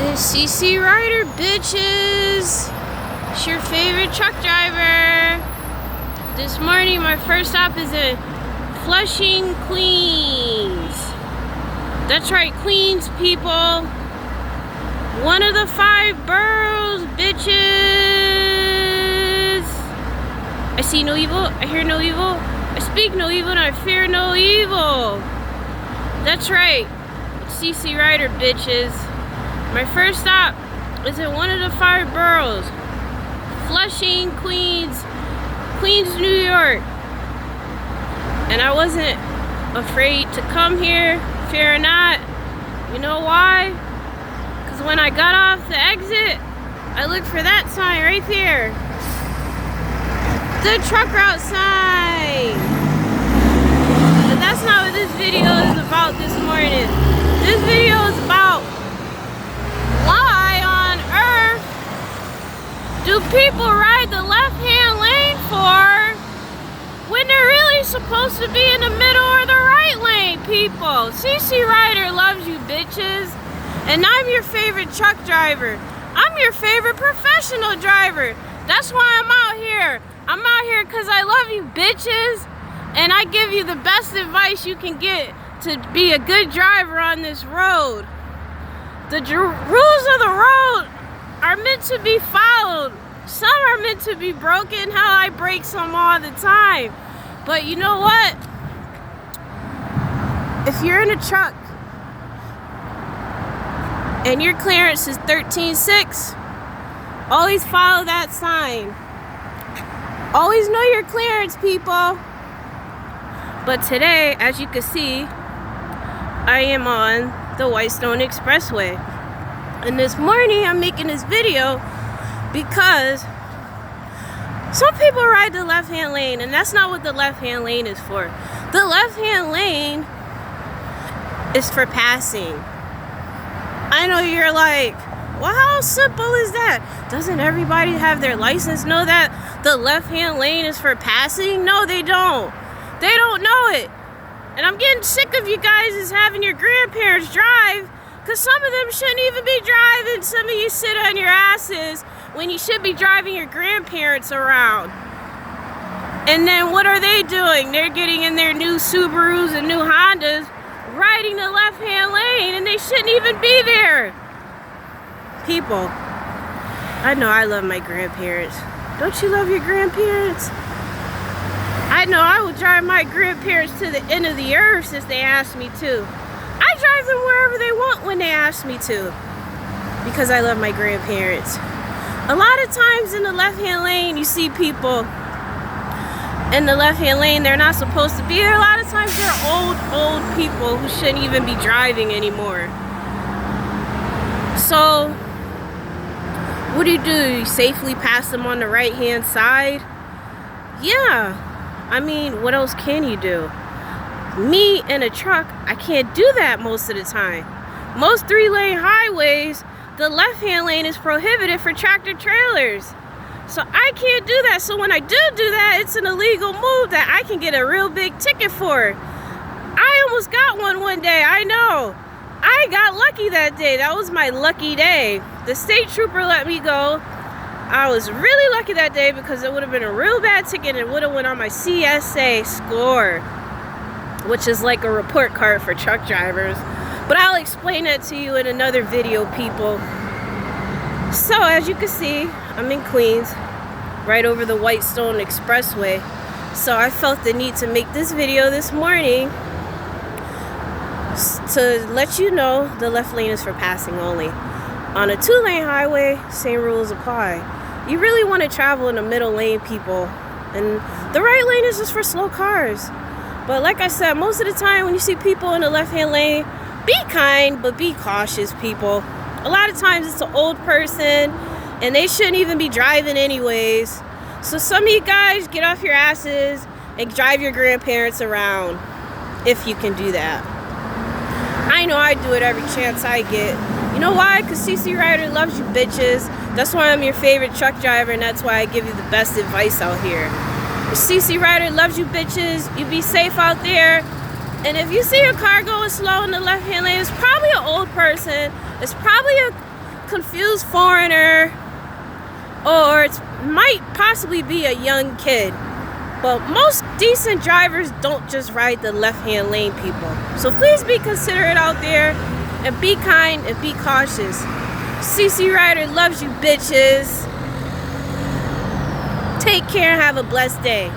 It's CC Rider, bitches. It's your favorite truck driver. This morning, my first stop is in Flushing, Queens. That's right, Queens, people. One of the 5 boroughs, bitches. I see no evil, I hear no evil, I speak no evil, and I fear no evil. That's right, CC Rider, bitches. My first stop is in one of the 5 boroughs. Flushing, Queens, New York. And I wasn't afraid to come here, fear not. You know why? Because when I got off the exit, I looked for that sign right there. The truck route sign. But that's not what this video is about this morning. This video is about why on earth do people ride the left-hand lane for when they're really supposed to be in the middle or the right lane, people? CC Rider loves you, bitches. And I'm your favorite truck driver. I'm your favorite professional driver. That's why I'm out here. I'm out here because I love you, bitches. And I give you the best advice you can get to be a good driver on this road. The rules of the road are meant to be followed. Some are meant to be broken. How I break some all the time. But you know what? If you're in a truck and your clearance is 13.6, always follow that sign. Always know your clearance, people. But today, as you can see, I am on the Whitestone Expressway. And this morning, I'm making this video because some people ride the left-hand lane, and that's not what the left-hand lane is for. The left-hand lane is for passing. I know you're like, well, how simple is that? Doesn't everybody have their license know that the left-hand lane is for passing? No, they don't. They don't know it. And I'm getting sick of you guys is having your grandparents drive, because some of them shouldn't even be driving. Some of you sit on your asses when you should be driving your grandparents around. And then what are they doing? They're getting in their new Subarus and new Hondas, riding the left-hand lane, and they shouldn't even be there. People, I know I love my grandparents. Don't you love your grandparents? I know I will drive my grandparents to the end of the earth if they ask me to. I drive them wherever they want when they ask me to, because I love my grandparents. A lot of times in the left-hand lane, you see people in the left-hand lane, they're not supposed to be there. A lot of times they're old people who shouldn't even be driving anymore. So what do? You safely pass them on the right-hand side? Yeah. I mean, what else can you do? Me in a truck, I can't do that most of the time. Most 3-lane highways, the left-hand lane is prohibited for tractor trailers. So I can't do that. So when I do that, it's an illegal move that I can get a real big ticket for. I almost got one day, I know. I got lucky that day. That was my lucky day. The state trooper let me go. I was really lucky that day because it would have been a real bad ticket and it would have went on my CSA score, which is like a report card for truck drivers. But I'll explain that to you in another video, people. So as you can see, I'm in Queens, right over the Whitestone Expressway. So I felt the need to make this video this morning to let you know the left lane is for passing only. On a 2-lane highway, same rules apply. You really want to travel in the middle lane, people. And the right lane is just for slow cars. But like I said, most of the time when you see people in the left-hand lane, be kind, but be cautious, people. A lot of times it's an old person, and they shouldn't even be driving anyways. So some of you guys, get off your asses and drive your grandparents around, if you can do that. I know I do it every chance I get. You know why? Because CC Rider loves you, bitches. That's why I'm your favorite truck driver, and that's why I give you the best advice out here. CC Rider loves you, bitches. You be safe out there. And if you see a car going slow in the left-hand lane, it's probably an old person. It's probably confused foreigner, or it might possibly be a young kid. But most decent drivers don't just ride the left-hand lane, people. So please be considerate out there and be kind and be cautious. CC Rider loves you, bitches. Take care and have a blessed day.